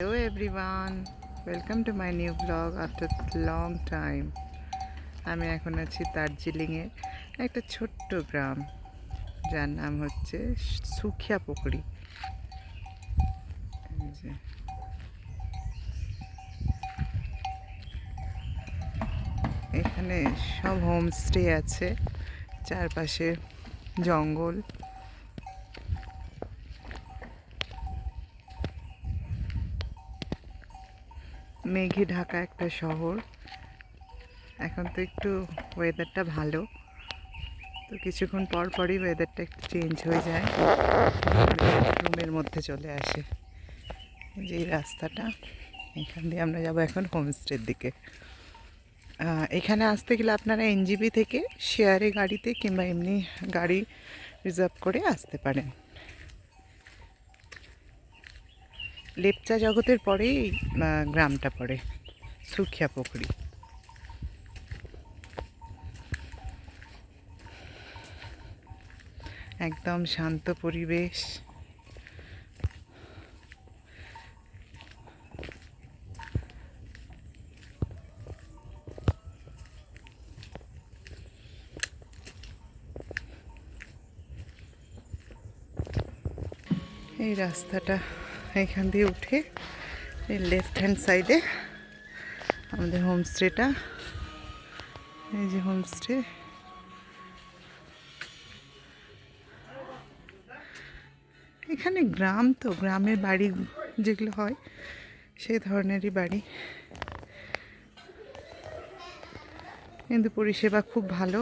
Hello everyone, welcome to my new vlog after long time. আমি এখন আছি দার্জিলিংয়ে একটা ছোট্ট গ্রাম যার নাম হচ্ছে সুখিয়া পুকুরি। এখানে সব হোমস্টে আছে, চারপাশে জঙ্গল। মেঘে ঢাকা একটা শহর। এখন তো একটু ওয়েদারটা ভালো, তো কিছুক্ষণ পর পরই ওয়েদারটা একটু চেঞ্জ হয়ে যায়, রুমের মধ্যে চলে আসে। যে এই রাস্তাটা, এখান দিয়ে আমরা যাব এখন হোমস্টের দিকে। এখানে আসতে গেলে আপনারা এনজিবি থেকে শেয়ারে গাড়িতে কিংবা এমনি গাড়ি রিজার্ভ করে আসতে পারেন। লেপচা জগতের পরেই গ্রামটা পড়ে, সুখিয়া পুকুরি। একদম শান্ত পরিবেশ। এই রাস্তাটা এখান দিয়ে উঠে এই লেফট হ্যান্ড সাইডে আমাদের হোমস্টেটা। এই যে হোমস্টে, এখানে গ্রাম, তো গ্রামের বাড়ি যেগুলো হয় সেই ধরনেরই বাড়ি, কিন্তু পরিষেবা খুব ভালো।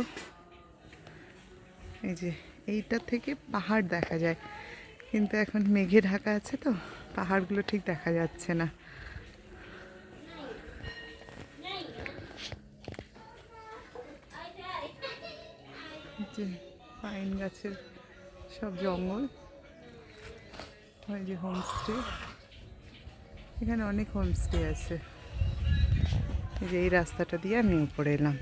এই যে এইটা থেকে পাহাড় দেখা যায়, কিন্তু এখন মেঘে ঢাকা আছে তো পাহাড়গুলো ঠিক দেখা যাচ্ছে না। যে পাইন গাছের সব জঙ্গল। ওই যে হোমস্টে, এখানে অনেক হোমস্টে আছে। এই যে এই রাস্তাটা দিয়ে আমি উপরে এলাম।